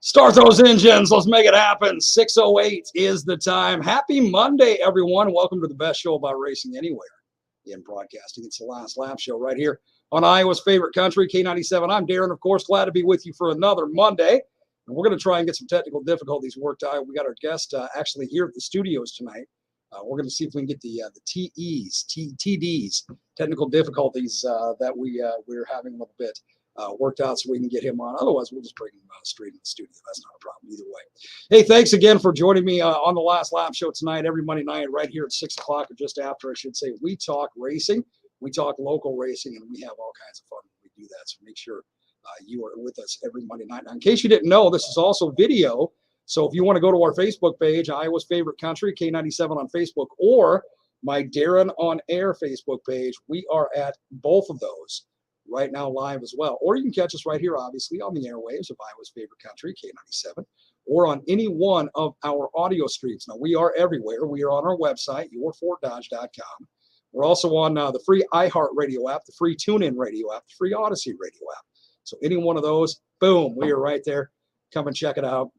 Start those engines. Let's make it happen. 6:08 is the time. Happy Monday, everyone. Welcome to the best show about racing anywhere in broadcasting. It's the Last Lap Show right here on Iowa's favorite country, K97. I'm Darren, of course. Glad to be with you for another Monday. And we're going to try and get some technical difficulties worked out. We got our guest actually here at the studios tonight. We're going to see if we can get the TDs, technical difficulties that we're having a little bit worked out so we can get him on. Otherwise, we'll just bring him straight in the studio. That's not a problem either way. Hey, thanks again for joining me on the Last Lap Show tonight, every Monday night, right here at 6 o'clock, or just after, I should say. We talk racing, we talk local racing, and we have all kinds of fun when we do that. So make sure you are with us every Monday night. Now, in case you didn't know, this is also video. So if you want to go to our Facebook page, Iowa's Favorite Country, K97 on Facebook, or my Darren on Air Facebook page, we are at both of those right now live as well. Or you can catch us right here, obviously, on the airwaves of Iowa's Favorite Country, K97, or on any one of our audio streams. Now, we are everywhere. We are on our website, yourfortdodge.com. We're also on the free iHeartRadio app, the free TuneIn Radio app, the free Odyssey Radio app. So any one of those, boom, we are right there. Come and check it out.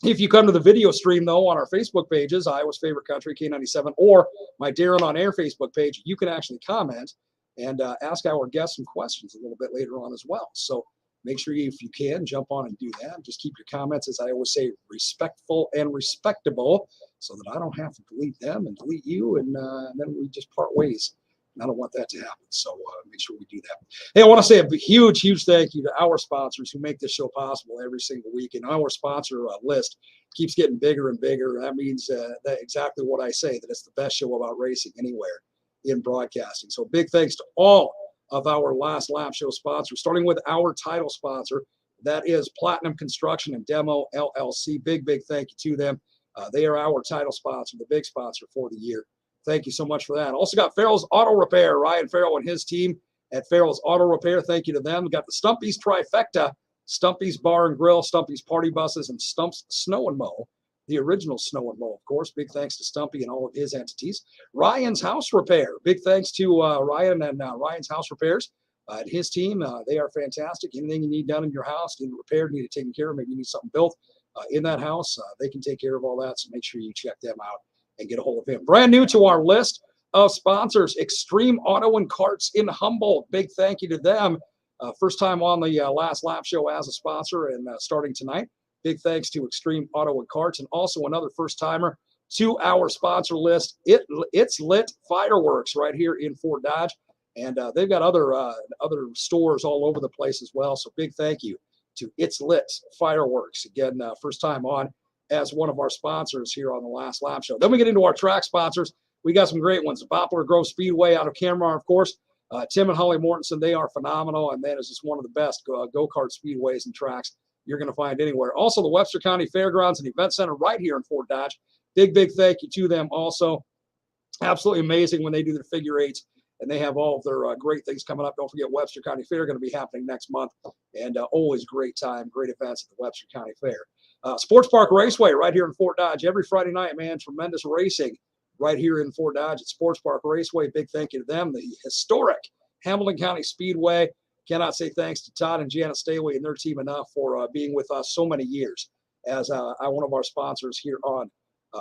If you come to the video stream, though, on our Facebook pages, Iowa's Favorite Country, K97, or my Darren on Air Facebook page, you can actually comment and ask our guests some questions a little bit later on as well. So make sure you, if you can, jump on and do that. Just keep your comments, as I always say, respectful and respectable, so that I don't have to delete them and delete you, and then we just part ways. I don't want that to happen, so make sure we do that. Hey, I want to say a huge, huge thank you to our sponsors who make this show possible every single week. And our sponsor list keeps getting bigger and bigger. That means that exactly what I say, that it's the best show about racing anywhere in broadcasting. So big thanks to all of our Last Lap Show sponsors, starting with our title sponsor. That is Platinum Construction and Demo, LLC. Big, big thank you to them. They are our title sponsor, the big sponsor for the year. Thank you so much for that. Also got Farrell's Auto Repair, Ryan Farrell and his team at Farrell's Auto Repair. Thank you to them. We got the Stumpy's Trifecta, Stumpy's Bar and Grill, Stumpy's Party Buses, and Stump's Snow and Mow, the original Snow and Mow, of course. Big thanks to Stumpy and all of his entities. Ryan's House Repair. Big thanks to Ryan and Ryan's House Repairs and his team. They are fantastic. Anything you need done in your house, need it repaired, need it taken care of, maybe you need something built in that house, they can take care of all that. So make sure you check them out and get a hold of him. Brand new to our list of sponsors, Extreme Auto and Karts in Humboldt. Big thank you to them. First time on the Last Lap Show as a sponsor, and starting tonight. Big thanks to Extreme Auto and Karts, and also another first timer to our sponsor list. It's Lit Fireworks right here in Fort Dodge, and they've got other stores all over the place as well. So big thank you to It's Lit Fireworks. Again, first time on as one of our sponsors here on the Last Lap Show. Then we get into our track sponsors. We got some great ones. Poplar Grove Speedway out of Cameron, of course. Tim and Holly Mortensen, they are phenomenal, and that is just one of the best go-kart speedways and tracks you're going to find anywhere. Also, the Webster County Fairgrounds and Event Center right here in Fort Dodge. Big, big thank you to them also. Absolutely amazing when they do their figure eights, and they have all of their great things coming up. Don't forget, Webster County Fair going to be happening next month, and always great time, great events at the Webster County Fair. Sports Park Raceway right here in Fort Dodge every Friday night, man. Tremendous racing right here in Fort Dodge at Sports Park Raceway. Big thank you to them. The historic Hamilton County Speedway. Cannot say thanks to Todd and Janet Staley and their team enough for being with us so many years as one of our sponsors here on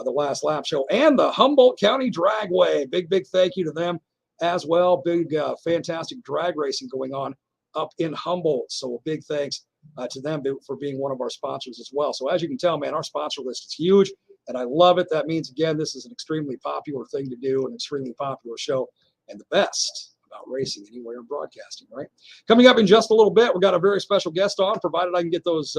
the Last Lap Show. And the Humboldt County Dragway. Big, big thank you to them as well. Big, fantastic drag racing going on up in Humboldt. So a big thanks to them for being one of our sponsors as well. So as you can tell, man, our sponsor list is huge, and I love it. That means, again, this is an extremely popular thing to do, an extremely popular show, and the best about racing anywhere in broadcasting, right? Coming up in just a little bit, we've got a very special guest on, provided I can get those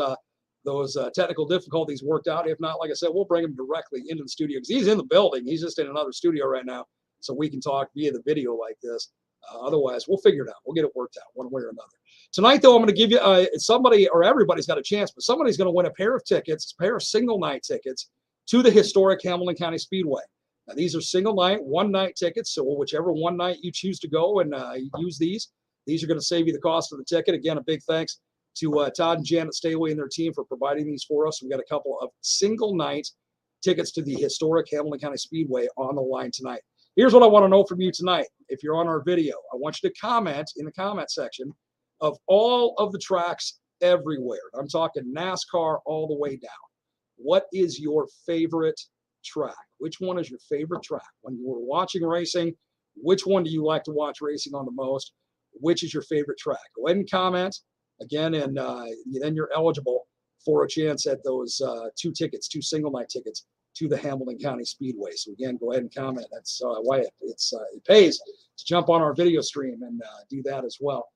technical difficulties worked out. If not, like I said, we'll bring him directly into the studio because he's in the building. He's just in another studio right now, so we can talk via the video like this. Otherwise, we'll figure it out. We'll get it worked out one way or another. Tonight, though, I'm going to give you somebody, or everybody's got a chance, but somebody's going to win a pair of tickets, a pair of single night tickets to the historic Hamilton County Speedway. Now, these are single night, one night tickets. So whichever one night you choose to go and use these are going to save you the cost of the ticket. Again, a big thanks to Todd and Janet Staley and their team for providing these for us. We got a couple of single night tickets to the historic Hamilton County Speedway on the line tonight. Here's what I want to know from you tonight. If you're on our video, I want you to comment in the comment section of all of the tracks everywhere. I'm talking NASCAR all the way down. What is your favorite track? Which one is your favorite track? When you were watching racing, which one do you like to watch racing on the most? Which is your favorite track? Go ahead and comment again, and then you're eligible for a chance at those 2 tickets, 2 single night tickets to the Hamilton County Speedway. So again, go ahead and comment. That's why it pays to jump on our video stream and do that as well.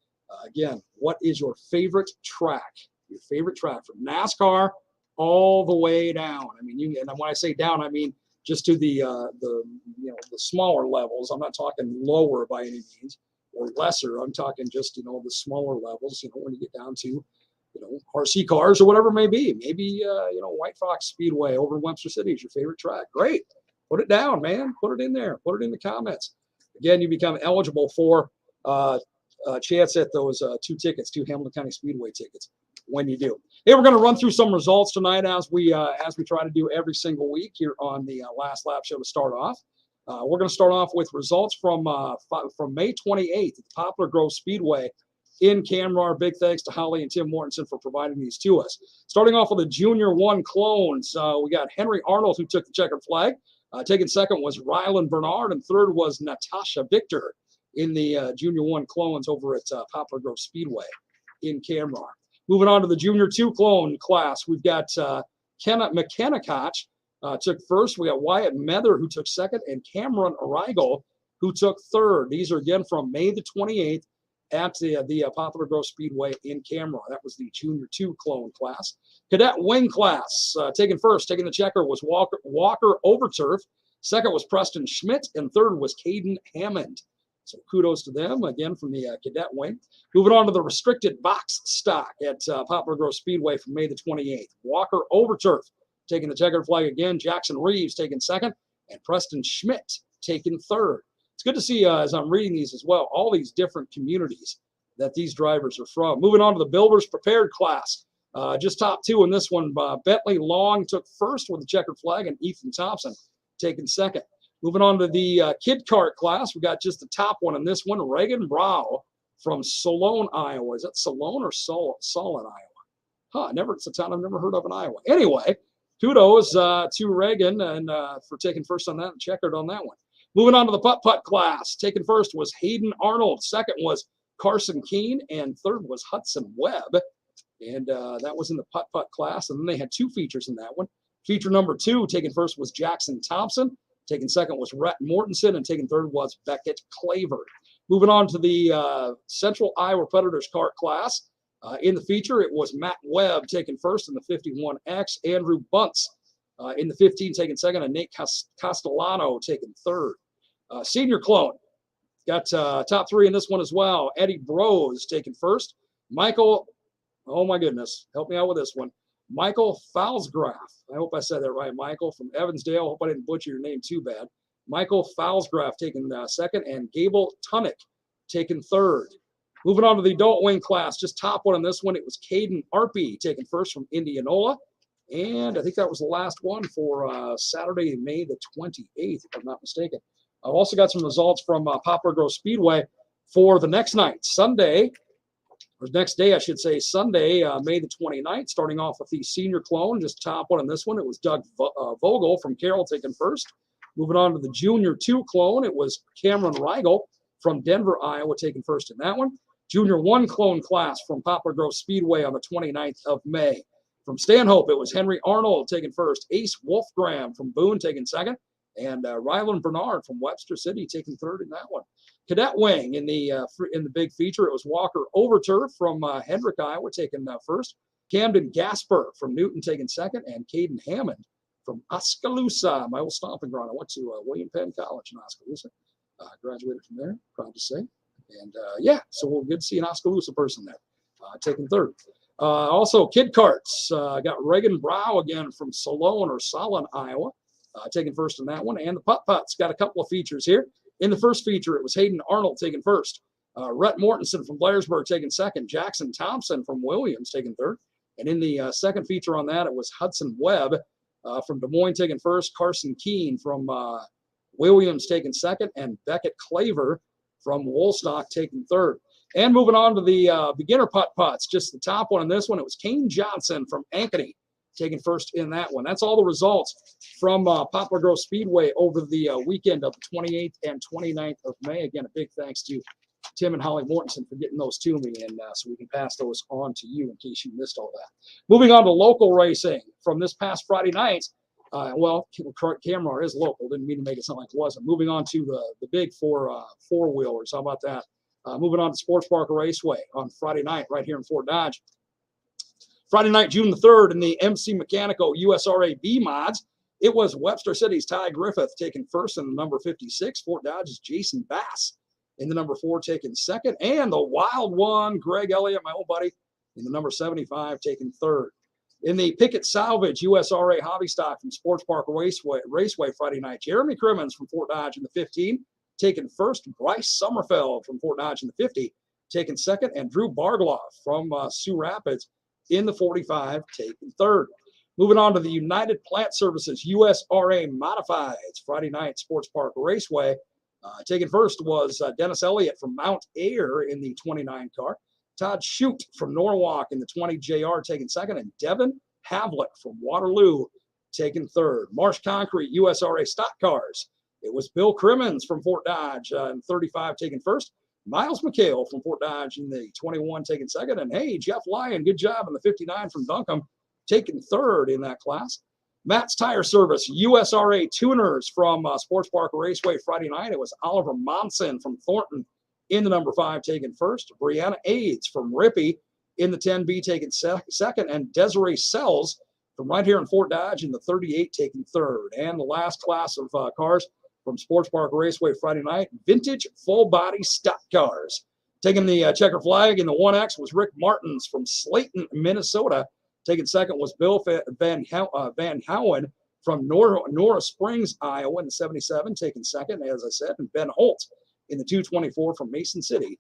Again, what is your favorite track? Your favorite track from NASCAR all the way down. I mean, and when I say down, I mean just to the smaller levels. I'm not talking lower by any means or lesser. I'm talking just the smaller levels. When you get down to RC cars or whatever it may be. Maybe White Fox Speedway over in Webster City is your favorite track. Great, put it down, man. Put it in there. Put it in the comments. Again, you become eligible for a chance at those 2 tickets, 2 Hamilton County Speedway tickets when you do. Hey, we're going to run through some results tonight as we try to do every single week here on the Last Lap Show to start off. We're going to start off with results from May 28th at the Poplar Grove Speedway in Camrar. Big thanks to Holly and Tim Mortensen for providing these to us. Starting off with the Junior 1 clones, we got Henry Arnold, who took the checkered flag. Taking second was Rylan Bernard, and third was Natasha Victor in the Junior 1 clones over at Poplar Grove Speedway in Camrar. Moving on to the Junior 2 clone class, we've got Kenneth McKennicott took first. We got Wyatt Mather, who took second, and Cameron Arrigal, who took third. These are again from May the 28th at the Poplar Grove Speedway in Camera. That was the Junior 2 clone class. Cadet wing class, taking the checker was Walker Overturf. Second was Preston Schmidt, and third was Caden Hammond. So kudos to them, again, from the cadet wing. Moving on to the restricted box stock at Poplar Grove Speedway from May the 28th. Walker Overturf taking the checkered flag again. Jackson Reeves taking second, and Preston Schmidt taking third. It's good to see, as I'm reading these as well, all these different communities that these drivers are from. Moving on to the Builders Prepared class. Just top 2 in this one. Bentley Long took first with the checkered flag, and Ethan Thompson taking second. Moving on to the Kid Kart class, we got just the top one in this one. Reagan Brow from Solon, Iowa. Is that Solon or Solon, Iowa? It's a town I've never heard of in Iowa. Anyway, kudos to Reagan and for taking first on that and checkered on that one. Moving on to the putt-putt class. Taken first was Hayden Arnold. Second was Carson Keene. And third was Hudson Webb. And that was in the putt-putt class. And then they had 2 features in that one. Feature number 2, taken first was Jackson Thompson. Taken second was Rhett Mortensen. And taken third was Beckett Claver. Moving on to the Central Iowa Predators kart class. In the feature, it was Matt Webb taken first in the 51X. Andrew Bunce in the 15 taken second, and Nate Castellano taken third. Senior clone got top 3 in this one as well. Eddie Brose taken first. Michael, oh my goodness, help me out with this one. Michael Falsgraf. I hope I said that right, Michael, from Evansdale. Hope I didn't butcher your name too bad. Michael Falsgraf taken second, and Gable Tunick taken third. Moving on to the adult wing class, just top one in this one, it was Caden Arpey taken first from Indianola. And I think that was the last one for Saturday, May the 28th, if I'm not mistaken. I've also got some results from Poplar Grove Speedway for the next night, Sunday, or next day, I should say, Sunday, May the 29th, starting off with the senior clone, just top one in this one. It was Doug Vogel from Carroll taking first. Moving on to the Junior 2 clone, it was Cameron Rigel from Denver, Iowa, taking first in that one. Junior 1 clone class from Poplar Grove Speedway on the 29th of May. From Stanhope, it was Henry Arnold taking first. Ace Wolfgram from Boone taking second. And Rylan Bernard from Webster City taking third in that one. Cadet wing in the big feature, it was Walker Overturf from Hendrick, Iowa, taking first. Camden Gasper from Newton taking second. And Caden Hammond from Oskaloosa, my old stomping ground. I went to William Penn College in Oskaloosa. Graduated from there, proud to say. And so we're good to see an Oskaloosa person there taking third. Also, Kid Karts got Reagan Brow again from Solon, Iowa, taking first in that one. And the putt-putts got a couple of features here. In the first feature, it was Hayden Arnold taking first. Rhett Mortensen from Blairsburg taking second. Jackson Thompson from Williams taking third. And in the second feature on that, it was Hudson Webb from Des Moines taking first. Carson Keene from Williams taking second. And Beckett Claver from Woolstock taking third. And moving on to the beginner putt-putts, just the top one in this one, it was Kane Johnson from Ankeny taking first in that one. That's all the results from Poplar Grove Speedway over the weekend of the 28th and 29th of May. Again, a big thanks to Tim and Holly Mortensen for getting those to me, and so we can pass those on to you in case you missed all that. Moving on to local racing from this past Friday night. Well, Camera is local. Didn't mean to make it sound like it wasn't. Moving on to the big four-wheelers. How about that? Moving on to Sports Park Raceway on Friday night right here in Fort Dodge. Friday night, June the 3rd, in the MC Mechanical USRA B mods, it was Webster City's Ty Griffith taking first in the number 56. Fort Dodge's Jason Bass in the number 4 taking second. And the wild one, Greg Elliott, my old buddy, in the number 75 taking third. In the Pickett Salvage USRA Hobby Stock from Sports Park Raceway Friday night, Jeremy Crimmins from Fort Dodge in the 15 taking first. Bryce Sommerfeld from Fort Dodge in the 50 taking second. And Drew Bargloff from Sioux Rapids in the 45 taking third. Moving on to the United Plant Services USRA Modifieds Friday night Sports Park Raceway. Taking first was Dennis Elliott from Mount Ayr in the 29 car. Todd Shute from Norwalk in the 20 JR taking second. And Devin Havlick from Waterloo taking third. Marsh Concrete USRA Stock Cars. It was Bill Crimmins from Fort Dodge in 35 taking first. Miles McHale from Fort Dodge in the 21 taking second. And hey, Jeff Lyon, good job in the 59 from Duncombe taking third in that class. Matt's Tire Service, USRA Tuners from Sports Park Raceway Friday night. It was Oliver Monson from Thornton in the number 5 taking first. Brianna Aids from Rippey in the 10B taking second. And Desiree Sells from right here in Fort Dodge in the 38 taking third. And the last class of cars from Sports Park Raceway Friday night, vintage full-body stock cars. Taking the checker flag in the 1X was Rick Martins from Slayton, Minnesota. Taking second was Bill Van Howen from Nora Springs, Iowa in the 77. Taking second, as I said, and Ben Holt in the 224 from Mason City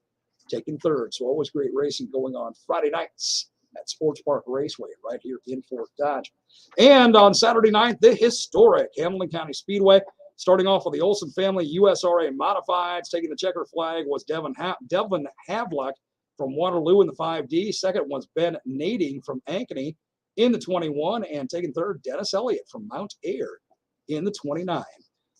taking third. So always great racing going on Friday nights at Sports Park Raceway right here in Fort Dodge. And on Saturday night, the historic Hamilton County Speedway. Starting off with the Olson family USRA Modifieds. Taking the checker flag was Devin Havlick from Waterloo in the 5D. Second was Ben Nading from Ankeny in the 21. And taking third, Dennis Elliott from Mount Ayr in the 29.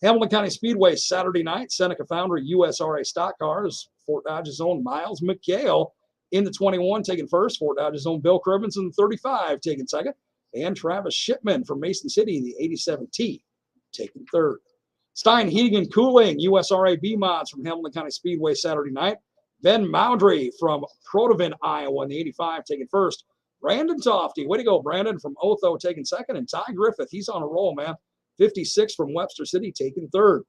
Hamilton County Speedway Saturday night, Seneca Foundry USRA Stock Cars. Fort Dodge's own Miles McHale in the 21 taking first. Fort Dodge's own Bill Crimmins in the 35 taking second. And Travis Shipman from Mason City in the 87T taking third. Stein Heating and Cooling, USRA B mods from Hamilton County Speedway Saturday night. Ben Moundry from Protivin, Iowa in the 85 taking first. Brandon Tofty, way to go, Brandon, from Otho taking second. And Ty Griffith, he's on a roll, man. 56 from Webster City taking third.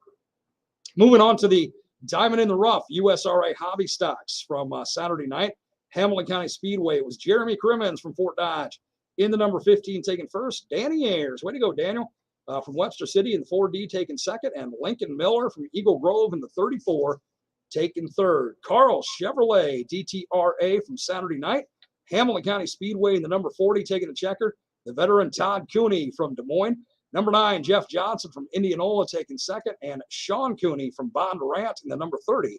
Moving on to the Diamond in the Rough, USRA Hobby Stocks from Saturday night. Hamilton County Speedway, it was Jeremy Crimmins from Fort Dodge in the number 15 taking first. Danny Ayers, way to go, Daniel. From Webster City in the 4D taking second, and Lincoln Miller from Eagle Grove in the 34 taking third. Carl Chevrolet DTRA from Saturday night. Hamilton County Speedway in the number 40 taking the checker. The veteran Todd Cooney from Des Moines. Number 9, Jeff Johnson from Indianola taking second, and Sean Cooney from Bondurant in the number 30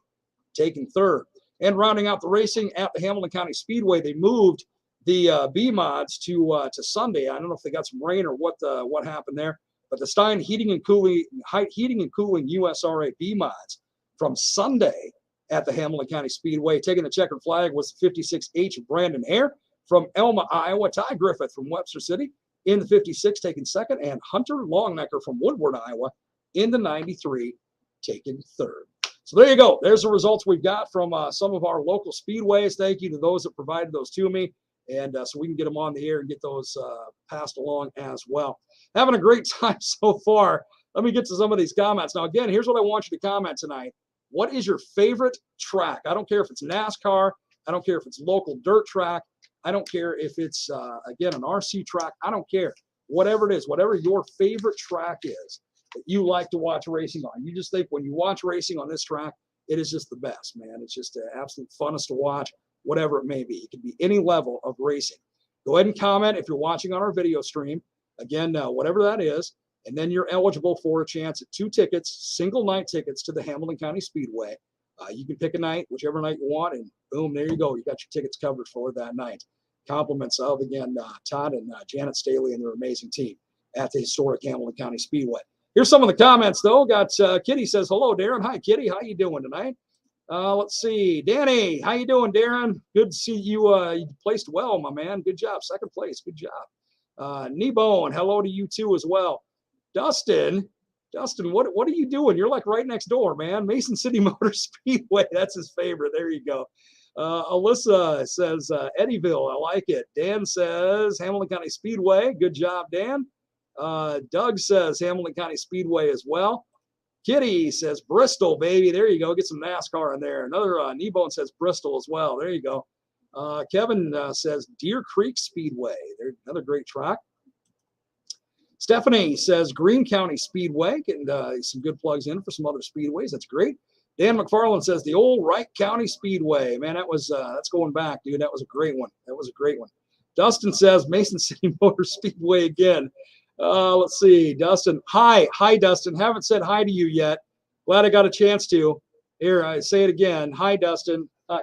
taking third. And rounding out the racing at the Hamilton County Speedway, they moved the B mods to Sunday. I don't know if they got some rain or what happened there. But the Stein Heating and Cooling USRA B mods from Sunday at the Hamilton County Speedway. Taking the checkered flag was the 56H Brandon Hare from Elma, Iowa. Ty Griffith from Webster City in the 56 taking second. And Hunter Longnecker from Woodward, Iowa in the 93 taking third. So there you go. There's the results we've got from some of our local speedways. Thank you to those that provided those to me. And so we can get them on the air and get those passed along as well. Having a great time so far. Let me get to some of these comments. Now, again, here's what I want you to comment tonight. What is your favorite track? I don't care if it's NASCAR. I don't care if it's local dirt track. I don't care if it's, again, an RC track. I don't care. Whatever it is, whatever your favorite track is that you like to watch racing on. You just think when you watch racing on this track, it is just the best, man. It's just the absolute funnest to watch, whatever it may be. It can be any level of racing. Go ahead and comment if you're watching on our video stream. Again, whatever that is, and then you're eligible for a chance at 2 tickets, single night tickets to the Hamilton County Speedway You can pick a night, whichever night you want, and boom, there you go. You got your tickets covered for that night. Compliments of, again, Todd and Janet Staley and their amazing team at the historic Hamilton County Speedway. Here's some of the comments, though. Got Kitty says, hello, Darren. Hi, Kitty. How you doing tonight? Let's see. Danny, how you doing, Darren? Good to see you. You placed well, my man. Good job. Second place. Good job. Kneebone, hello to you, too, as well. Dustin, what are you doing? You're like right next door, man. Mason City Motor Speedway. That's his favorite. There you go. Alyssa says, Eddyville. I like it. Dan says, Hamilton County Speedway. Good job, Dan. Doug says, Hamilton County Speedway as well. Kitty says, Bristol, baby. There you go. Get some NASCAR in there. Another Kneebone says Bristol as well. There you go. Kevin says, Deer Creek Speedway. There's another great track. Stephanie says Greene County Speedway, getting some good plugs in for some other speedways. That's great. Dan McFarland says the old Wright County Speedway. Man, that's going back, dude. That was a great one. That was a great one. Dustin says Mason City Motor Speedway again. Let's see. Dustin. Hi, Dustin. Haven't said hi to you yet. Glad I got a chance to. Here, I say it again. Hi, Dustin. Hi.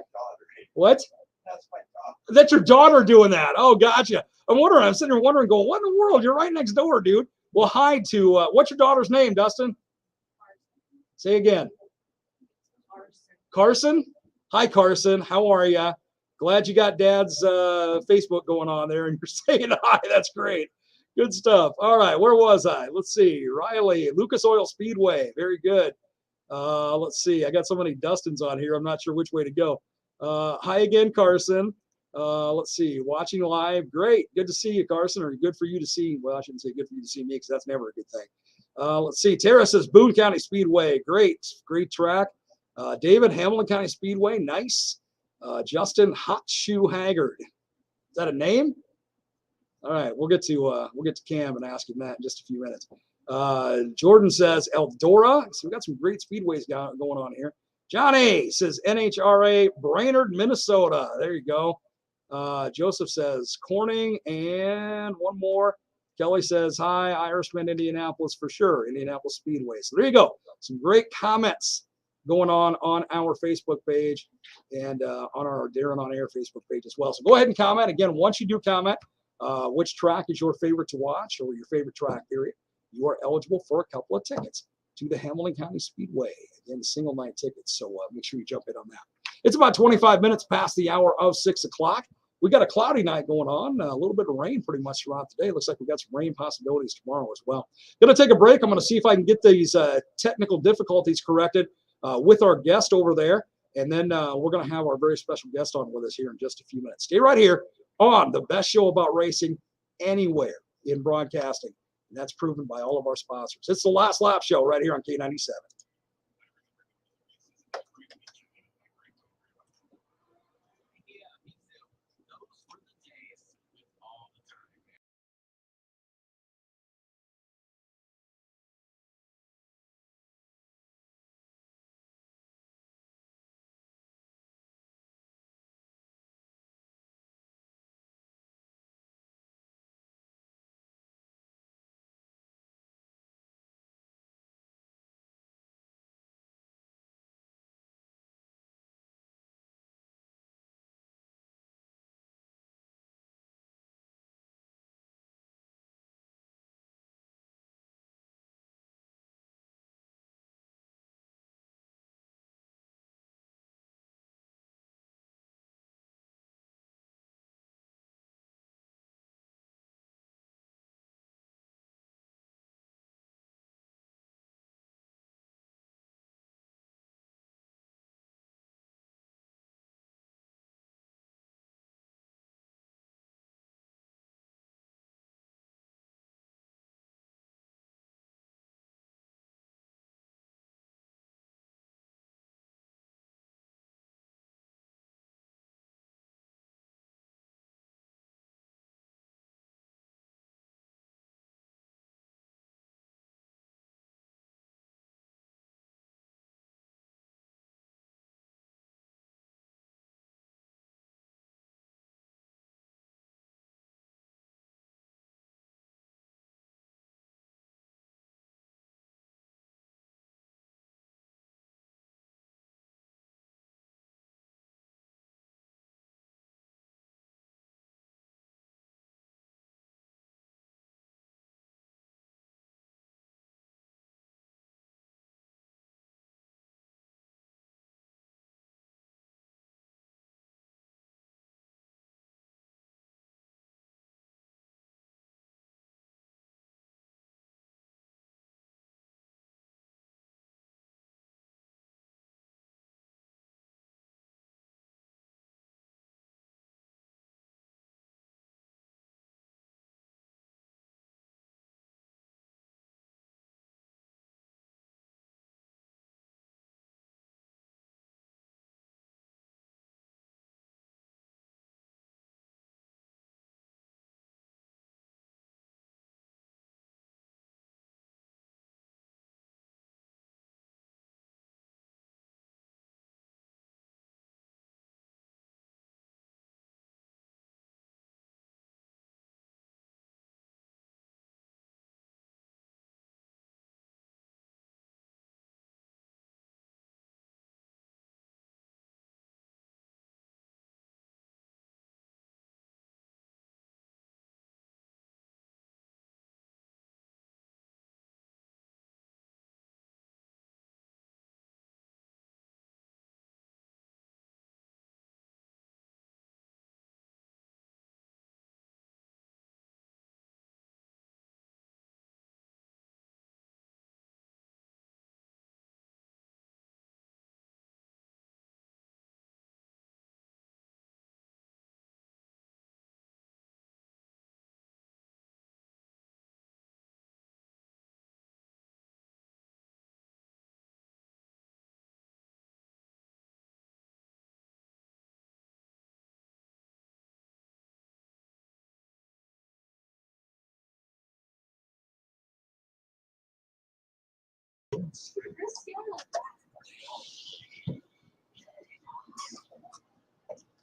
What? That's my daughter. That's your daughter doing that. Oh, gotcha. I'm sitting here wondering, going, what in the world? You're right next door, dude. Well, hi to, what's your daughter's name, Dustin? Carson. Say again. Carson? Hi, Carson. How are you? Glad you got Dad's Facebook going on there and you're saying hi. That's great. Good stuff. All right, where was I? Let's see. Riley, Lucas Oil Speedway. Very good. Let's see. I got so many Dustins on here. I'm not sure which way to go. Hi again, Carson. Let's see. Watching live. Great. Good to see you, Carson. Or good for you to see. Well, I shouldn't say good for you to see me because that's never a good thing. Let's see. Tara says Boone County Speedway. Great. Great track. David, Hamilton County Speedway. Nice. Justin, Hot Shoe Haggard. Is that a name? All right. We'll get to Cam and ask him that in just a few minutes. Jordan says Eldora. So we got some great speedways going on here. Johnny says NHRA Brainerd, Minnesota. There you go. Joseph says Corning, and one more. Kelly says, hi, Irishman, Indianapolis for sure. Indianapolis Speedway. So there you go. Some great comments going on our Facebook page and on our Darren on Air Facebook page as well. So go ahead and comment. Again, once you do comment, which track is your favorite to watch or your favorite track period, you are eligible for a couple of tickets to the Hamilton County Speedway. Again, single night tickets. So make sure you jump in on that. It's about 25 minutes past the hour of 6 o'clock. We got a cloudy night going on, a little bit of rain pretty much throughout the day. Looks like we got some rain possibilities tomorrow as well. Going to take a break. I'm going to see if I can get these technical difficulties corrected with our guest over there. And then we're going to have our very special guest on with us here in just a few minutes. Stay right here on the best show about racing anywhere in broadcasting. And that's proven by all of our sponsors. It's the Last Lap Show right here on K97.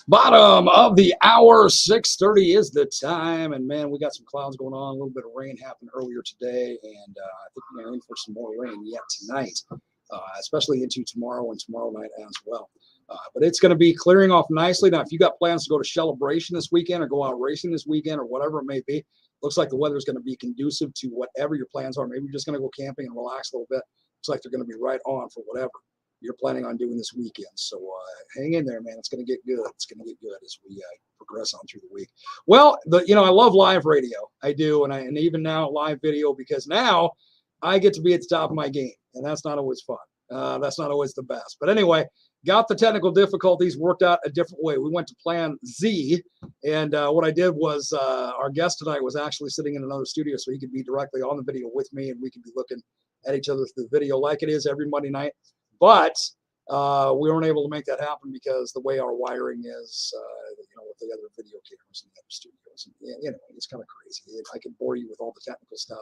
Bottom of the hour, 6:30 is the time, and man, we got some clouds going on. A little bit of rain happened earlier today, and I think we're in for some more rain yet tonight, especially into tomorrow and tomorrow night as well. But it's going to be clearing off nicely. Now, if you got plans to go to Celebration this weekend or go out racing this weekend or whatever it may be, looks like the weather is going to be conducive to whatever your plans are. Maybe you're just going to go camping and relax a little bit. Looks like they're going to be right on for whatever you're planning on doing this weekend. So hang in there, man. It's going to get good. It's going to get good as we progress on through the week. Well, I love live radio. I do, and even now live video, because now I get to be at the top of my game, and that's not always fun. That's not always the best. But anyway, got the technical difficulties worked out a different way. We went to Plan Z, and what I did was our guest tonight was actually sitting in another studio, so he could be directly on the video with me, and we could be looking at each other through the video like it is every Monday night. But we weren't able to make that happen because the way our wiring is, with the other video cameras in the other studios. And, it's kind of crazy. I can bore you with all the technical stuff.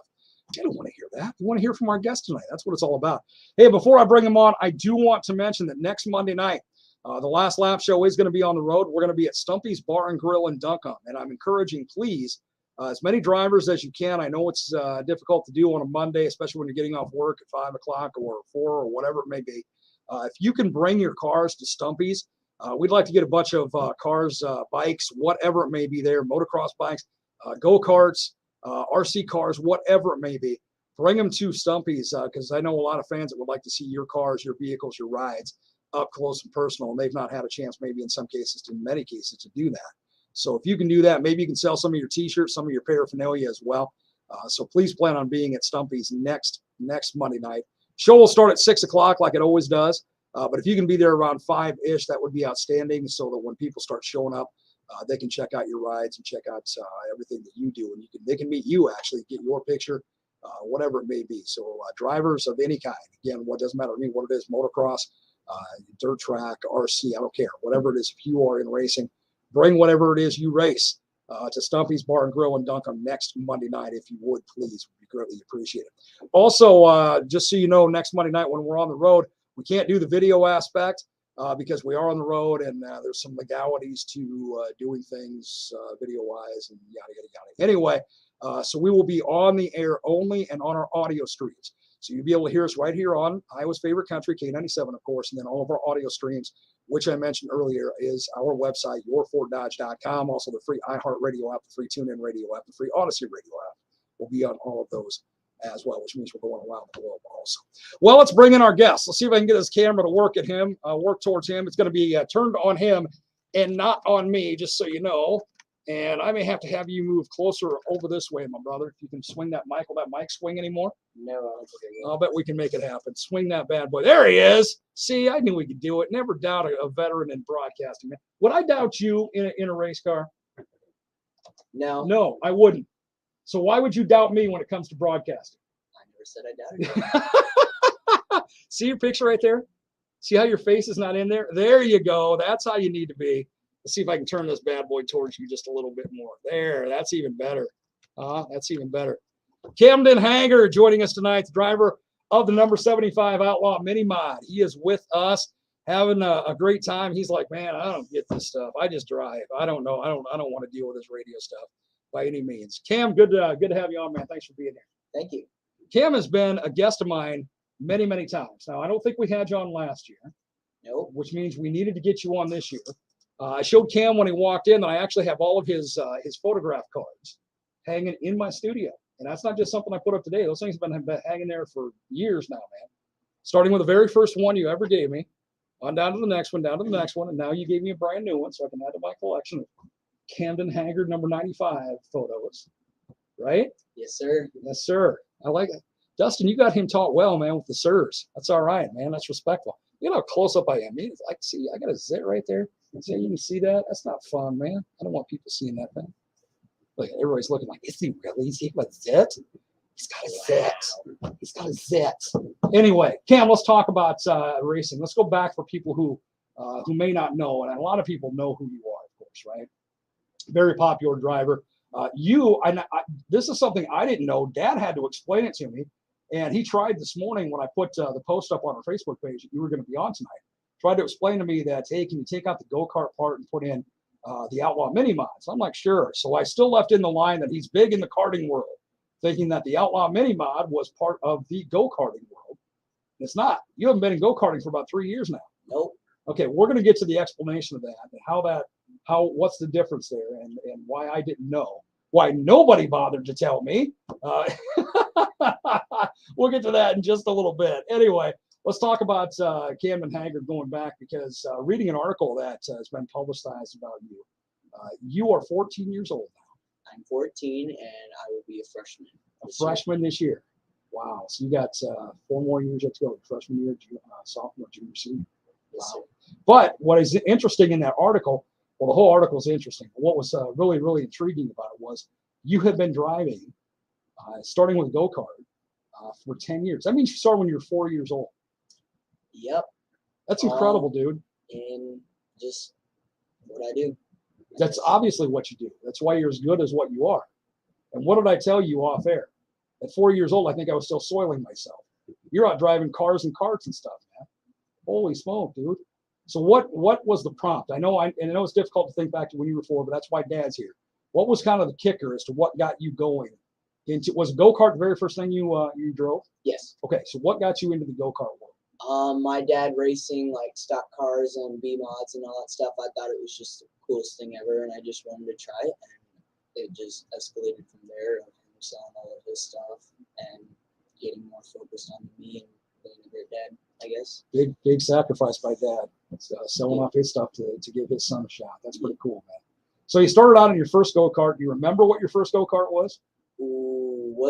I don't want to hear that. You want to hear from our guest tonight. That's what it's all about. Hey, before I bring him on, I do want to mention that next Monday night, the Last Lap Show is going to be on the road. We're going to be at Stumpy's Bar and Grill in Duncombe. And I'm encouraging, please, as many drivers as you can. I know it's difficult to do on a Monday, especially when you're getting off work at 5 o'clock or 4 or whatever it may be. If you can bring your cars to Stumpy's, we'd like to get a bunch of cars, bikes, whatever it may be there, motocross bikes, go-karts, RC cars, whatever it may be. Bring them to Stumpy's because I know a lot of fans that would like to see your cars, your vehicles, your rides up close and personal, and they've not had a chance, maybe in some cases, in many cases, to do that. So if you can do that, maybe you can sell some of your T-shirts, some of your paraphernalia as well. So please plan on being at Stumpy's next Monday night. Show will start at 6 o'clock like it always does. But if you can be there around 5-ish, that would be outstanding, so that when people start showing up, they can check out your rides and check out everything that you do. And they can meet you, actually, get your picture, whatever it may be. So drivers of any kind, again, what doesn't matter to me what it is, motocross, dirt track, RC, I don't care. Whatever it is, if you are in racing, bring whatever it is you race to Stumpy's Bar and Grill in Duncombe next Monday night, if you would, please. Would be greatly appreciated. Also, just so you know, next Monday night when we're on the road, we can't do the video aspect because we are on the road, and there's some legalities to doing things video-wise and yada, yada, yada. Anyway, so we will be on the air only and on our audio streams. So you'll be able to hear us right here on Iowa's favorite country, K97, of course, and then all of our audio streams, which I mentioned earlier, is our website, yourforddodge.com. Also, the free iHeartRadio app, the free TuneIn Radio app, the free Odyssey Radio app will be on all of those as well, which means we're going around the globe also. Well, let's bring in our guest. Let's see if I can get this camera to work towards him. It's going to be turned on him and not on me, just so you know. And I may have to have you move closer over this way, my brother. If you can swing that mic. Will that mic swing anymore? No. I'll bet we can make it happen. Swing that bad boy. There he is. See, I knew we could do it. Never doubt a veteran in broadcasting, man. Would I doubt you in a race car? No. No, I wouldn't. So why would you doubt me when it comes to broadcasting? I never said I doubted you. See your picture right there? See how your face is not in there? There you go. That's how you need to be. Let's see if I can turn this bad boy towards you just a little bit more. There, that's even better. That's even better. Kamdyn Haggard joining us tonight, the driver of the number 75 Outlaw Mini-Mod. He is with us, having a great time. He's like, man, I don't get this stuff. I just drive. I don't know. I don't want to deal with this radio stuff by any means. Cam, good to have you on, man. Thanks for being here. Thank you. Cam has been a guest of mine many, many times. Now, I don't think we had you on last year. No. Which means we needed to get you on this year. I showed Cam when he walked in that I actually have all of his photograph cards hanging in my studio. And that's not just something I put up today. Those things have been hanging there for years now, man. Starting with the very first one you ever gave me, on down to the next one, down to the next one, and now you gave me a brand new one so I can add to my collection of Kamdyn Haggard number 95 photos. Right? Yes, sir. Yes, sir. I like it. Dustin, you got him taught well, man, with the sirs. That's all right, man. That's respectful. You know how close up I am. I got a zit right there. See, you can see that? That's not fun, man. I don't want people seeing that thing. Look, everybody's looking like, is he really? Is he got a zit? He's got a zit. He's got a zit. Anyway, Cam, let's talk about racing. Let's go back for people who may not know, and a lot of people know who you are, of course, right? Very popular driver. This is something I didn't know. Dad had to explain it to me. And he tried this morning when I put the post up on our Facebook page that you were going to be on tonight. Tried to explain to me that, hey, can you take out the go-kart part and put in the Outlaw Mini-Mod? So I'm like, sure. So I still left in the line that he's big in the karting world, thinking that the Outlaw Mini-Mod was part of the go-karting world. It's not. You haven't been in go-karting for about 3 years now. Nope. Okay, we're going to get to the explanation of that and what's the difference there and why I didn't know. Why nobody bothered to tell me. We'll get to that in just a little bit. Anyway, let's talk about Kamdyn Haggard going back, because reading an article that has been publicized about you. You are 14 years old now. I'm 14, and I will be a freshman. Freshman this year. Wow. So you got 4 more years yet to go. Freshman year, sophomore, junior, senior. Yes, Wow. But what is interesting in that article, well, the whole article is interesting. What was really, really intriguing about it was you have been driving, starting with go-kart, for 10 years. That means you started when you were 4 years old. Yep. That's incredible, dude. And just what I do. That's obviously what you do. That's why you're as good as what you are. And what did I tell you off air? At 4 years old, I think I was still soiling myself. You're out driving cars and carts and stuff, man. Holy smoke, dude. So what was the prompt? I know it's difficult to think back to when you were 4, but that's why Dad's here. What was kind of the kicker as to what got you going into? Was go-kart the very first thing you drove? Yes. Okay, so what got you into the go-kart world? My dad racing like stock cars and B-mods and all that stuff. I thought it was just the coolest thing ever, and I just wanted to try it. And it just escalated from there. Of him selling all of his stuff and getting more focused on me and being a great dad, I guess. Big sacrifice by Dad. Selling off his stuff to give his son a shot. That's pretty cool, man. So you started out in your first go-kart. Do you remember what your first go-kart was? Ooh, what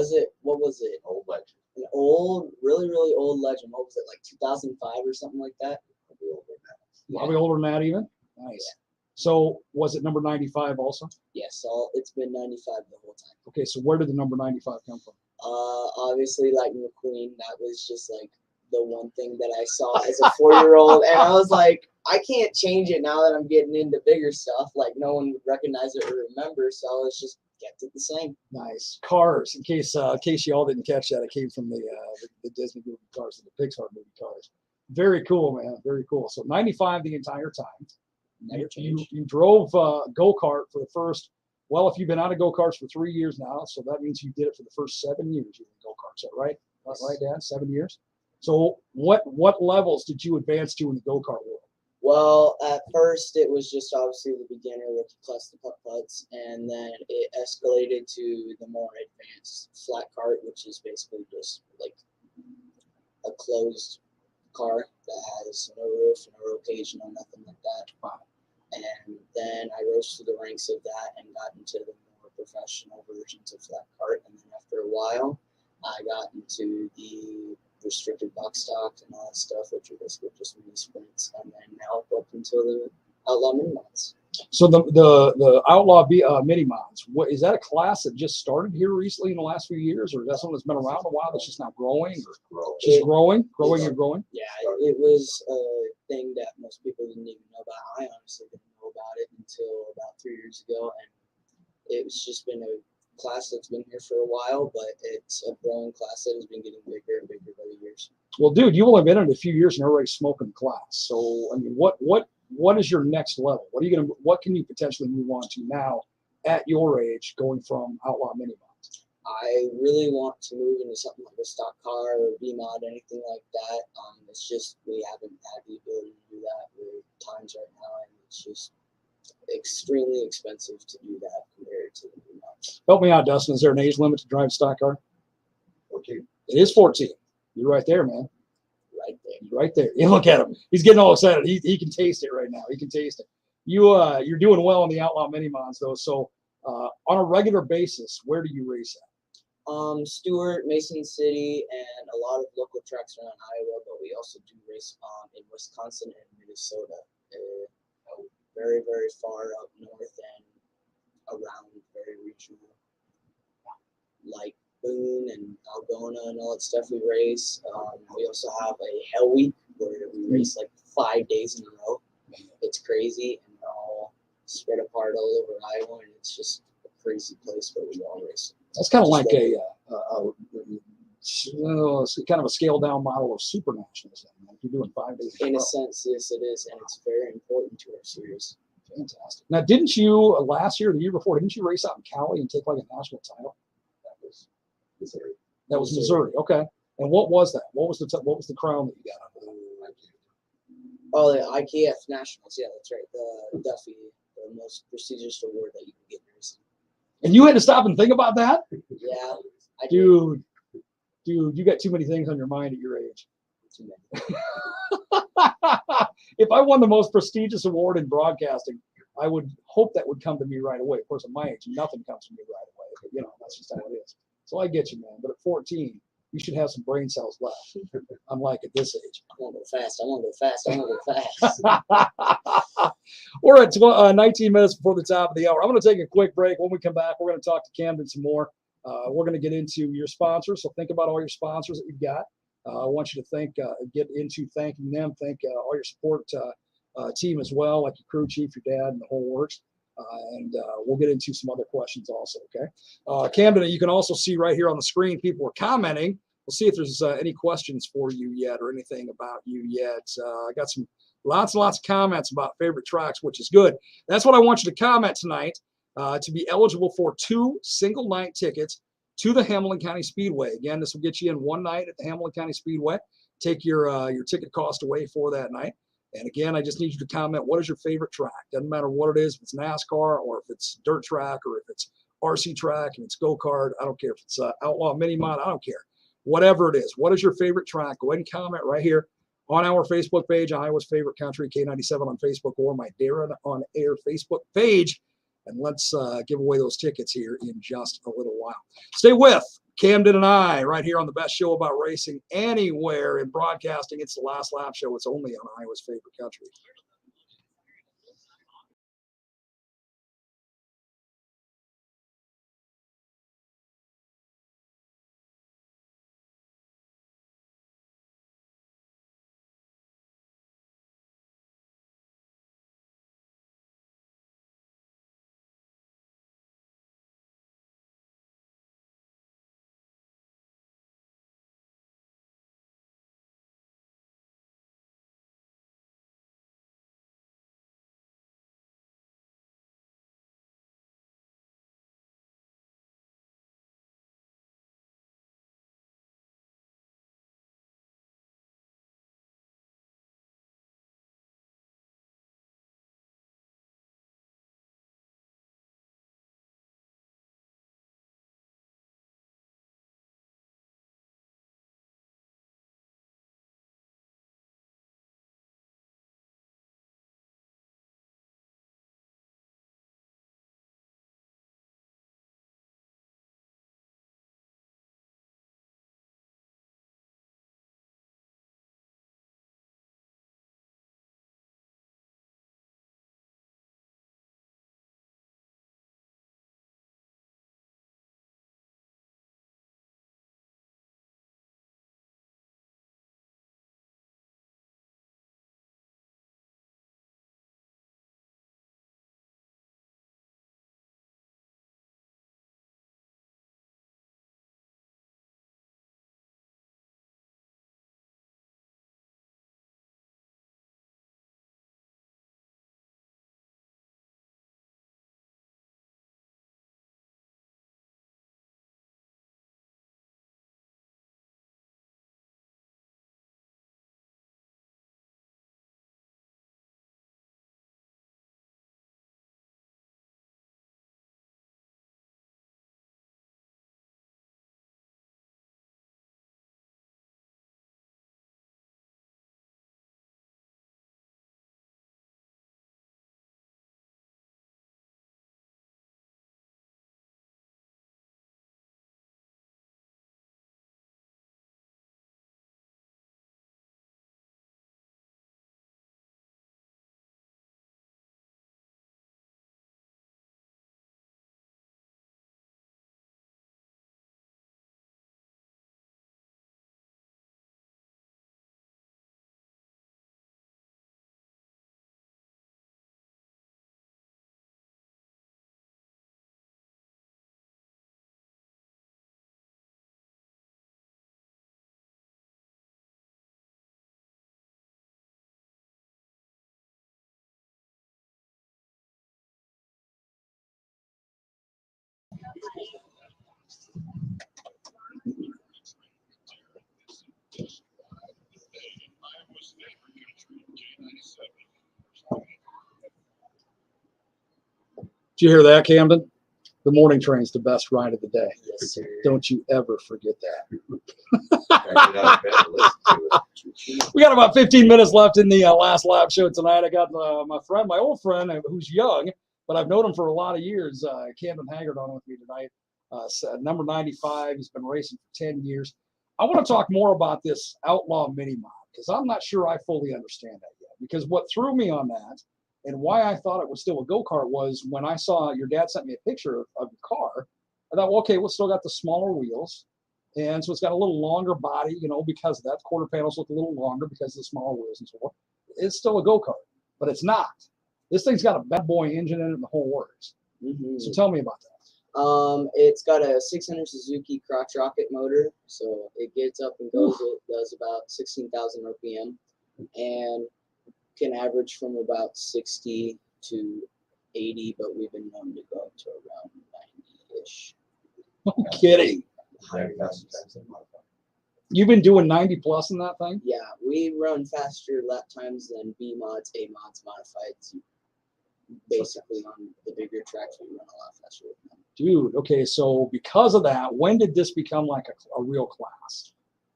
was it? Old Legend. An old, really, really old Legend. What was it, like 2005 or something like that? Probably older than that. Probably older than that even? Nice. Yeah. So was it number 95 also? Yes, it's been 95 the whole time. Okay, so where did the number 95 come from? Obviously Lightning McQueen. That was just like the one thing that I saw as a 4-year-old, and I was like, I can't change it now that I'm getting into bigger stuff. Like no one would recognize it or remember, so I was just kept it the same. Nice. Cars. In case you all didn't catch that, it came from the Disney movie Cars and the Pixar movie Cars. Very cool, man. Very cool. So 95 the entire time. Never changed. You drove go-kart for the first. Well, if you've been out of go-karts for 3 years now, so that means you did it for the first 7 years. You were in go-karts, is that right? Yes. Right, Dad? 7 years. So what levels did you advance to in the go-kart world? Well, at first it was just obviously the beginner rookie class, the putt-putts, and then it escalated to the more advanced flat cart, which is basically just like a closed car that has no roof, no roll cage, no nothing like that. Wow. And then I rose through the ranks of that and got into the more professional versions of flat cart, and then after a while, I got into the restricted box stock and all that stuff, which are basically just mini sprints, and then now up until the Outlaw Mini-Mods. So the Outlaw Mini-Mods, what is that a class that just started here recently in the last few years, or is that something that's been around a while that's just now growing, or just growing and growing? Yeah, it was a thing that most people didn't even know about. I honestly didn't know about it until about 3 years ago, and it's just been a class that's been here for a while, but it's a growing class that has been getting bigger and bigger by the years. Well, dude, you've only been in it a few years and you're already smoking class. So, I mean, what is your next level? What can you potentially move on to now at your age, going from Outlaw Mini-Mods? I really want to move into something like a stock car or B-mod, anything like that. It's just we haven't had the ability to do that with times right now, and it's just extremely expensive to do that compared to the B-mods. Help me out, Dustin. Is there an age limit to drive a stock car? 14. It is 14. You're right there, man. Right there. Right there. You look at him. He's getting all excited. He can taste it right now. He can taste it. You're doing well in the Outlaw Mini-Mods, though. So on a regular basis, where do you race at? Stewart, Mason City, and a lot of local tracks around Iowa, but we also do race in Wisconsin and Minnesota. Very, very far up north and around very regional, like Boone and Algona and all that stuff we race. We also have a Hell Week where we race like 5 days in a row. It's crazy, and they're all spread apart all over Iowa, and it's just a crazy place where we all race. That's kind of like it's kind of a scaled down model of super nationals. Like you're doing 5 days. In a sense, yes, it is, and it's very important to our series. Fantastic. Now, didn't you last year, or the year before, didn't you race out in Cali and take like a national title? That was Missouri. That was Missouri. Okay. And what was that? What was the crown that you got under that? Oh, the IKF Nationals. Yeah, that's right. The Duffy, the most prestigious award that you can get in racing. And you had to stop and think about that? Yeah, I Dude, you got too many things on your mind at your age. Too many. If I won the most prestigious award in broadcasting, I would hope that would come to me right away. Of course, at my age, nothing comes to me right away. But, you know, that's just how it is. So I get you, man. But at 14, you should have some brain cells left, unlike at this age. I want to go fast. I want to go fast. I want to go fast. We're at 19 minutes before the top of the hour. I'm going to take a quick break. When we come back, we're going to talk to Kamdyn some more. We're going to get into your sponsors. So think about all your sponsors that you've got. I want you to get into thanking them. Thank all your support team as well, like your crew chief, your dad, and the whole works. And we'll get into some other questions also, okay? Kamdyn, you can also see right here on the screen, people are commenting. We'll see if there's any questions for you yet or anything about you yet. I got some lots and lots of comments about favorite tracks, which is good. That's what I want you to comment tonight to be eligible for 2 single-night tickets to the Hamilton County Speedway. Again, this will get you in one night at the Hamilton County Speedway. Take your ticket cost away for that night. And again, I just need you to comment, what is your favorite track? Doesn't matter what it is, if it's NASCAR or if it's dirt track or if it's RC track and it's go-kart. I don't care if it's Outlaw Mini-Mod. I don't care. Whatever it is, what is your favorite track? Go ahead and comment right here on our Facebook page, Iowa's Favorite Country, K97 on Facebook, or my Darren on Air Facebook page. And let's give away those tickets here in just a little while. Stay with Kamdyn and I right here on the best show about racing anywhere in broadcasting. It's the Last Lap Show. It's only on Iowa's Favorite Country. Did you hear that, Kamdyn? The morning train's the best ride of the day. Yes, sir. Don't you ever forget that. I get out of bed to listen to it. We got about 15 minutes left in the last lap show tonight. I got my old friend, who's young, but I've known him for a lot of years, Kamdyn Haggard, on with me tonight. Number 95. He's been racing for 10 years. I want to talk more about this Outlaw Mini-Mod because I'm not sure I fully understand that yet. Because what threw me on that and why I thought it was still a go-kart was when I saw your dad sent me a picture of your car. I thought, well, okay, well, still got the smaller wheels. And so it's got a little longer body, because of that. The quarter panels look a little longer because of the smaller wheels and so forth. It's still a go-kart, but it's not. This thing's got a bad boy engine in it and the whole works. Mm-hmm. So tell me about that. It's got a 600 Suzuki crotch rocket motor, so it gets up and goes. It does about 16,000 RPM and can average from about 60 to 80, but we've been known to go up to around 90-ish. No kidding. You've been doing 90 plus in that thing? Yeah, we run faster lap times than B mods, A mods, modifieds. Basically, on the bigger tracks, we run a lot faster with them. Dude, okay, so because of that, when did this become like a real class?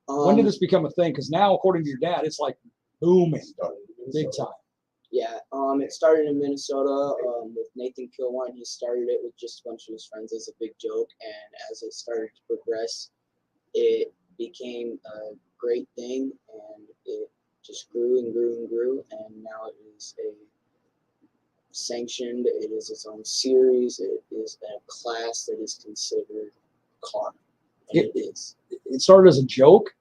When did this become a thing? Because now, according to your dad, it's like booming, big time. Yeah, it started in Minnesota with Nathan Kilwine. He started it with just a bunch of his friends as a big joke, and as it started to progress, it became a great thing, and it just grew and grew and grew, and now it is a sanctioned. It is its own series. It is a class that is considered car. And it is. It started as a joke,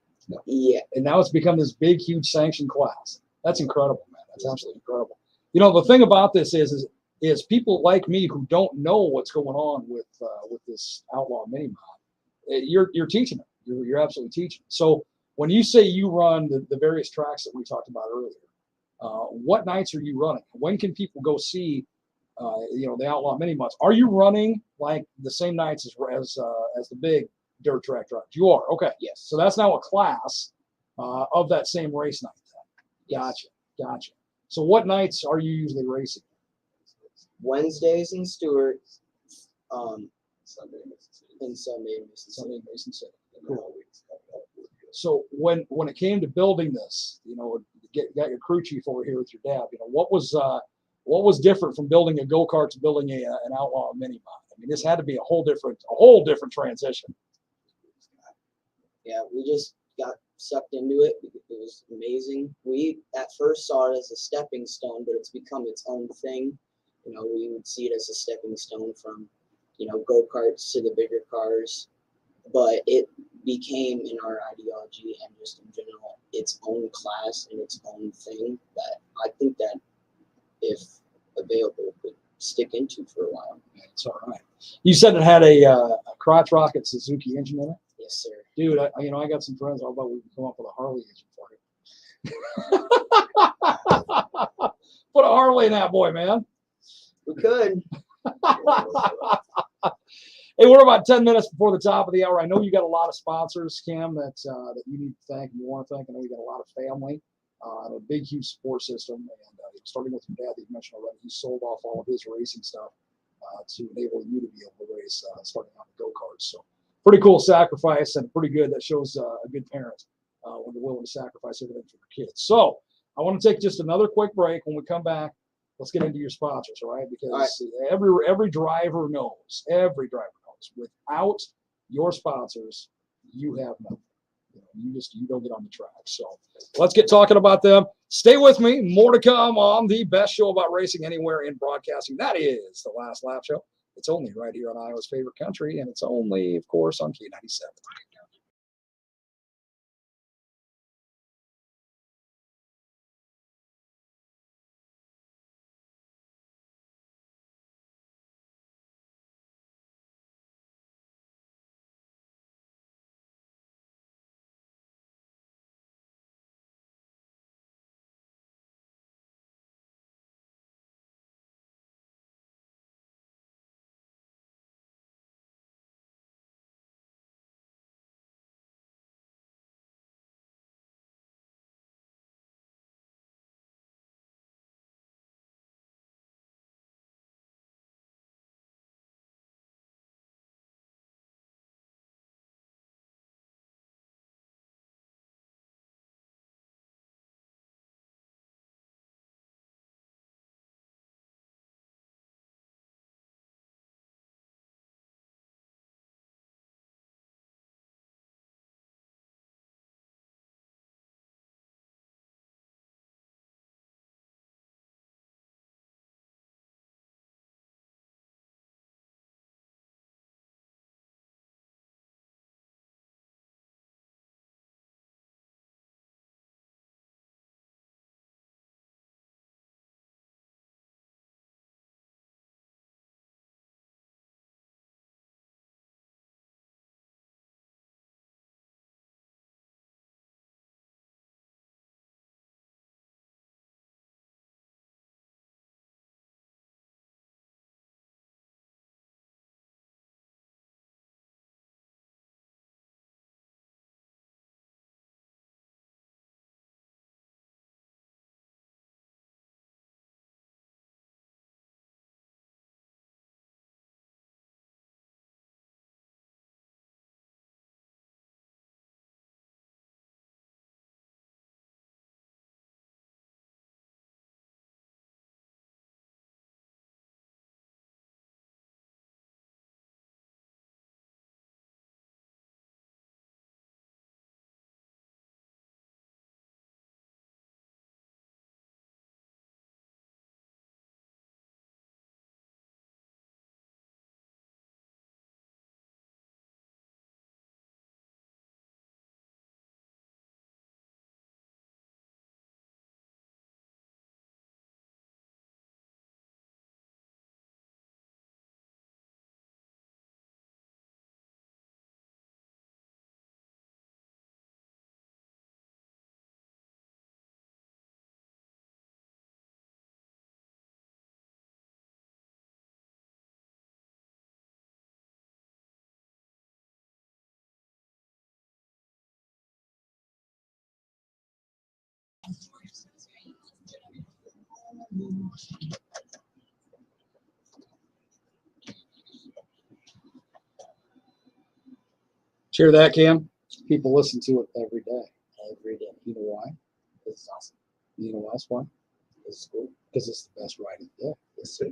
Yeah. and now it's become this big, huge sanctioned class. That's incredible, man. That's absolutely incredible. The thing about this is people like me who don't know what's going on with this Outlaw Mini-Mod, you're teaching them. You're absolutely teaching. So when you say you run the various tracks that we talked about earlier, what nights are you running? When can people go see, the Outlaw Mini-Mods? Are you running like the same nights as the big dirt track drives? You are, okay. Yes. So that's now a class of that same race night. Then. Gotcha. So what nights are you usually racing? Wednesdays in Stewart, Sunday in Mississippi. and Sunday in Mississippi. Sunday in Mason City. Cool. So when it came to building this, got your crew chief over here with your dad. What was different from building a go-kart to building an Outlaw Mini-Mod? I mean, this had to be a whole different transition. Yeah, we just got sucked into it. It was amazing. We at first saw it as a stepping stone, but it's become its own thing. We would see it as a stepping stone from, go-karts to the bigger cars, but it became in our ideology and just in general its own class and its own thing that I think that if available could stick into for a while. It's all right. You said it had a crotch rocket Suzuki engine in it? Yes, sir. Dude, I got some friends. How about we can come up with a Harley engine for you? Put a Harley in that boy, man. We could. Hey, we're about 10 minutes before the top of the hour. I know you got a lot of sponsors, Cam, that you need to thank and you want to thank. I know you got a lot of family, and a big, huge support system. And starting with your dad that you mentioned already, he sold off all of his racing stuff to enable you to be able to race starting on the go-karts. So pretty cool sacrifice and pretty good. That shows a good parent when they're willing to sacrifice everything for their kids. So I want to take just another quick break. When we come back, let's get into your sponsors, all right? Because every driver knows, without your sponsors, you have nothing. You don't get on the track. So let's get talking about them. Stay with me. More to come on the best show about racing anywhere in broadcasting. That is the Last Lap Show. It's only right here on Iowa's favorite country, and it's only, of course, on K97. Hear that, Cam? People listen to it every day. Every day. You know why? It's awesome. You know that's why? It's cool. Because it's the best ride of the day. Yes, sir.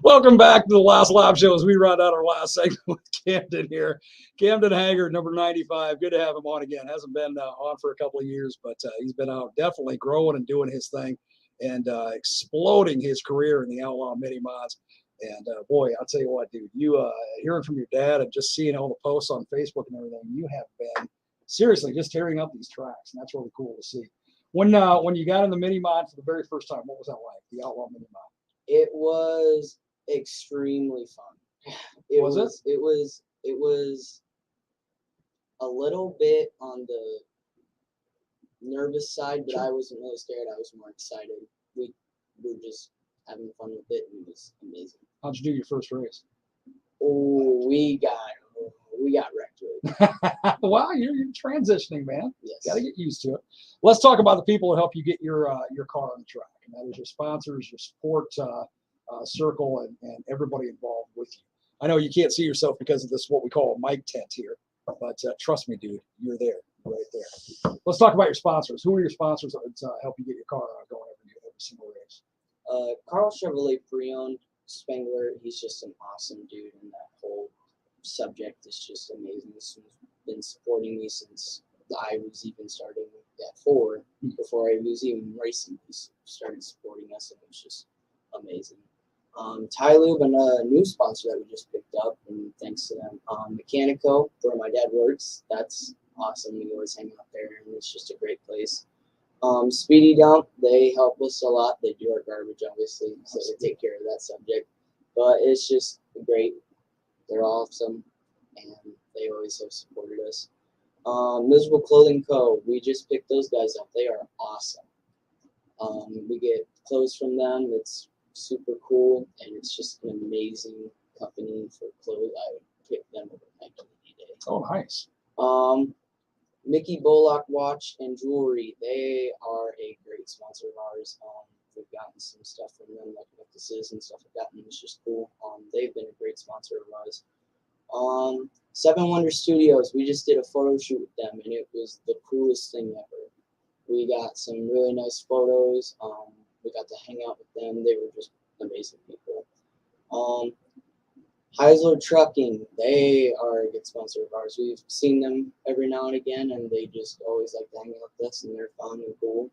Welcome back to the Last Lap Show as we round out our last segment with Kamdyn here. Kamdyn Haggard, number 95. Good to have him on again. Hasn't been on for a couple of years, but he's been out definitely growing and doing his thing and exploding his career in the Outlaw Mini-Mods. And boy, I'll tell you what, dude, you hearing from your dad and just seeing all the posts on Facebook and everything, you have been seriously just tearing up these tracks, and that's really cool to see. When you got in the Mini-Mod for the very first time, what was that like, the Outlaw Mini-Mod? It was extremely fun. It was a little bit on the nervous side, but I wasn't really scared. I was more excited. We were just having fun with it, and it was amazing. How'd you do your first race? Oh, we got wrecked really. Wow, you're transitioning, man. Yes. Got to get used to it. Let's talk about the people that help you get your car on the track, and that is your sponsors, your support circle, and everybody involved with you. I know you can't see yourself because of this, what we call a mic tent here, but trust me, dude, you're there, right there. Let's talk about your sponsors. Who are your sponsors that help you get your car going every single race? Carl Chevrolet Pre-Owned Spengler, he's just an awesome dude, and that whole subject is just amazing. He's been supporting me since I was even starting at 4. Before I was even racing, he started supporting us, and it was just amazing. Tylube, and a new sponsor that we just picked up, and thanks to them. Mechanico, where my dad works, that's awesome. We always hang out there, and it's just a great place. Speedy Dump, they help us a lot. They do our garbage, obviously, so they take care of that subject. But it's just great. They're awesome, and they always have supported us. Miserable Clothing Co. We just picked those guys up. They are awesome. We get clothes from them. It's super cool, and it's just an amazing company for clothes. I would pick them over Nike any day. Oh, nice. Mickey Bullock Watch and Jewelry, they are a great sponsor of ours. We've gotten some stuff from them, like necklaces and stuff like that, and it's just cool. They've been a great sponsor of ours. 7 Wonder Studios, we just did a photo shoot with them, and it was the coolest thing ever. We got some really nice photos. We got to hang out with them. They were just amazing people. Heisler Trucking, they are a good sponsor of ours. We've seen them every now and again, and they just always like to hang out with us, and they're fun and cool.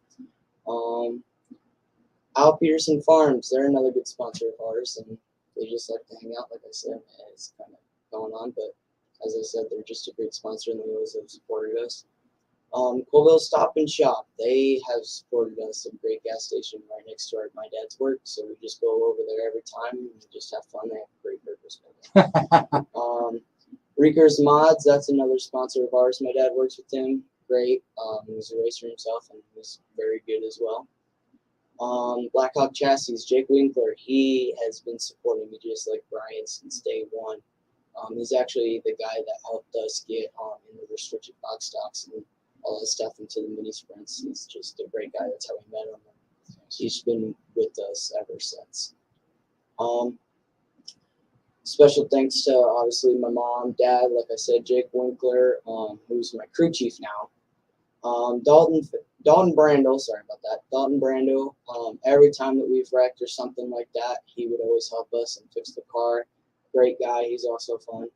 Al Peterson Farms, they're another good sponsor of ours, and they just like to hang out, like I said, and it's kind of going on, but as I said, they're just a great sponsor, and they always have supported us. Colville Stop and Shop, they have supported us, a great gas station right next to my dad's work, so we just go over there every time and just have fun. They have a great purpose. Reekers Mods, that's another sponsor of ours. My dad works with him. Great. He was a racer himself, and he was very good as well. Blackhawk Chassis, Jake Winkler, he has been supporting me just like Brian since day one. He's actually the guy that helped us get in the restricted box stocks and all that stuff into the mini sprints. He's just a great guy. That's how we met him. He's been with us ever since. Special thanks to obviously my mom, dad, like I said, Jake Winkler, who's my crew chief now. Dalton Brando, sorry about that. Dalton Brando, every time that we've wrecked or something like that, he would always help us and fix the car. Great guy. He's also fun.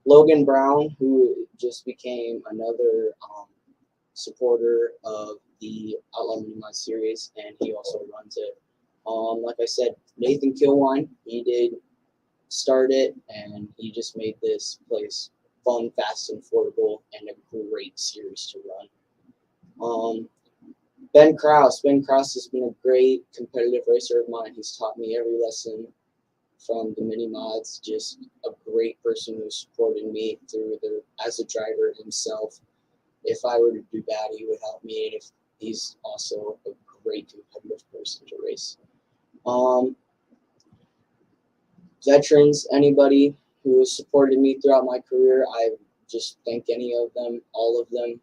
Logan Brown, who just became another supporter of the Outlaw Mini-Mod series, and he also runs it. Like I said, Nathan Kilwine, he did start it, and he just made this place fun, fast, and affordable, and a great series to run. Ben Krause has been a great competitive racer of mine. He's taught me every lesson from the Mini-Mods, just a great person who supported me through as a driver himself. If I were to do bad, he would help me, and he's also a great competitive person to race. Veterans, anybody who has supported me throughout my career, I just thank any of them, all of them,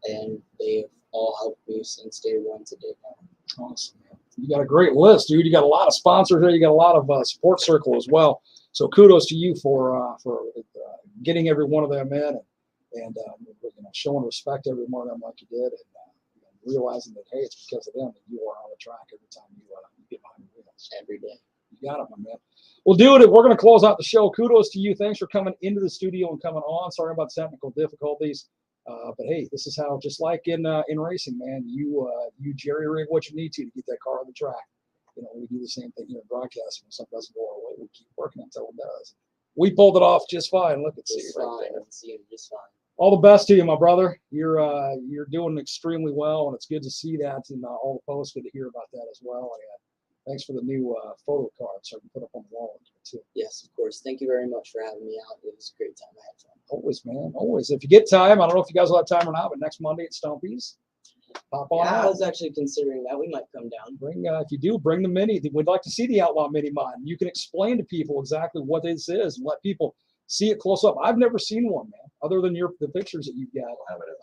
and they have all helped me since day one to day now. Awesome, man. You got a great list, dude. You got a lot of sponsors there. You got a lot of support circle as well. So kudos to you for getting every one of them in and showing respect to every one of them like you did, and realizing that, hey, it's because of them that you are on the track every time you get behind the wheels. Every day. You got it, my man. Well, dude, we're going to close out the show. Kudos to you. Thanks for coming into the studio and coming on. Sorry about the technical difficulties. But hey, this is how, just like in racing, man, you jerry rig what you need to get that car on the track. We do the same thing here in broadcasting. When something doesn't go our way, we keep working until it does. We pulled it off just fine. Look at Just you fine. right there. See you just fine. All the best to you, my brother. You're doing extremely well, and it's good to see that, and all the posts. Good to hear about that as well. And thanks for the new photo card, so I can put up on the wall too. Yes, of course. Thank you very much for having me out. It was a great time. I had fun. Always, man. Always. If you get time, I don't know if you guys will have time or not, but next Monday at Stumpy's, pop on Yeah, out. I was actually considering that. We might come down. Bring if you do, bring the Mini. We'd like to see the Outlaw Mini-Mod. You can explain to people exactly what this is and let people see it close up. I've never seen one, man, other than the pictures that you've got.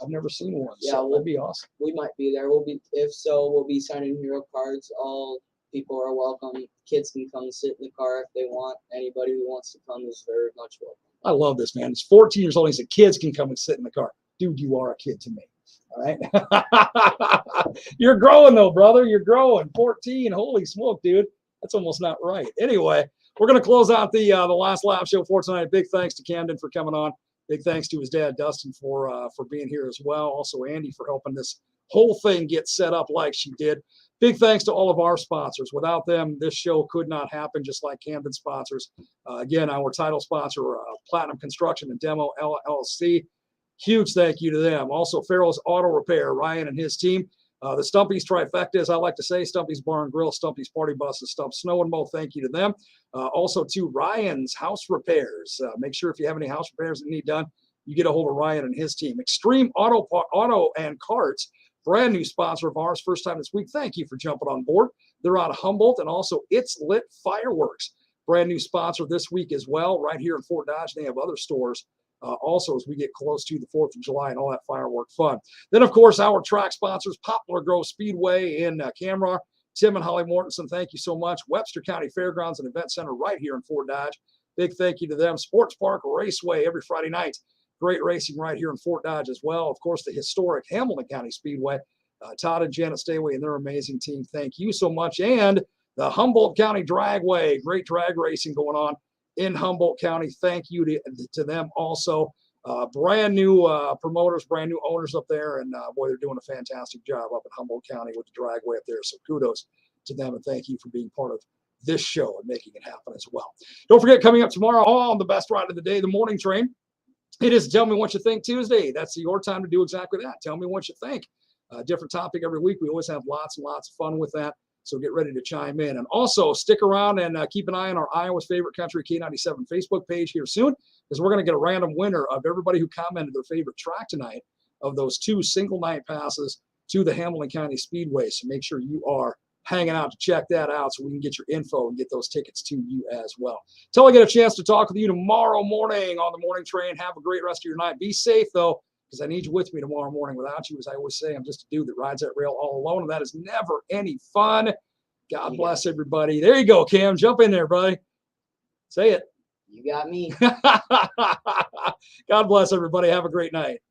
I've never seen one. Yeah, so that'd be awesome. We might be there. If so, we'll be signing hero cards. All people are welcome. Kids can come sit in the car if they want. Anybody who wants to come is very much welcome. I love this, man. He's 14 years old. He said kids can come and sit in the car. Dude, you are a kid to me. All right. You're growing though, brother. You're growing. 14. Holy smoke, dude. That's almost not right. Anyway, we're going to close out the last lap show for tonight. Big thanks to Kamdyn for coming on. Big thanks to his dad, Dustin, for being here as well. Also, Andy for helping this whole thing get set up like she did. Big thanks to all of our sponsors. Without them, this show could not happen, just like Kamdyn sponsors. Again, our title sponsor, Platinum Construction and Demo LLC. Huge thank you to them. Also, Farrell's Auto Repair, Ryan and his team. The Stumpy's trifecta, as I like to say, Stumpy's Bar and Grill, Stumpy's Party Buses, Stump Snow and Mow. Thank you to them. Also to Ryan's House Repairs. Make sure if you have any house repairs that need done, you get a hold of Ryan and his team. Extreme Auto and Carts, brand new sponsor of ours, first time this week. Thank you for jumping on board. They're out of Humboldt, and also It's Lit Fireworks, brand new sponsor this week as well, right here in Fort Dodge. They have other stores also as we get close to the 4th of July and all that firework fun. Then, of course, our track sponsors, Poplar Grove Speedway in Camrock. Tim and Holly Mortensen, thank you so much. Webster County Fairgrounds and Event Center right here in Fort Dodge. Big thank you to them. Sports Park Raceway every Friday night. Great racing right here in Fort Dodge as well. Of course, the historic Hamilton County Speedway. Todd and Janet Stayway and their amazing team, thank you so much. And the Humboldt County Dragway, great drag racing going on in Humboldt County. Thank you to them also. Brand new promoters, brand new owners up there, and boy, they're doing a fantastic job up in Humboldt County with the dragway up there. So kudos to them, and thank you for being part of this show and making it happen as well. Don't forget, coming up tomorrow on the best ride of the day, the morning train. It is Tell Me What You Think Tuesday. That's your time to do exactly that. Tell me what you think. Different topic every week. We always have lots and lots of fun with that. So get ready to chime in. And also stick around and keep an eye on our Iowa's Favorite Country K97 Facebook page here soon, because we're going to get a random winner of everybody who commented their favorite track tonight of those 2 single night passes to the Hamilton County Speedway. So make sure you are hanging out to check that out so we can get your info and get those tickets to you as well. Till I get a chance to talk with you tomorrow morning on the morning train. Have a great rest of your night. Be safe, though, because I need you with me tomorrow morning. Without you, as I always say, I'm just a dude that rides that rail all alone, and that is never any fun. God bless everybody. There you go, Cam. Jump in there, buddy. Say it. You got me. God bless everybody. Have a great night.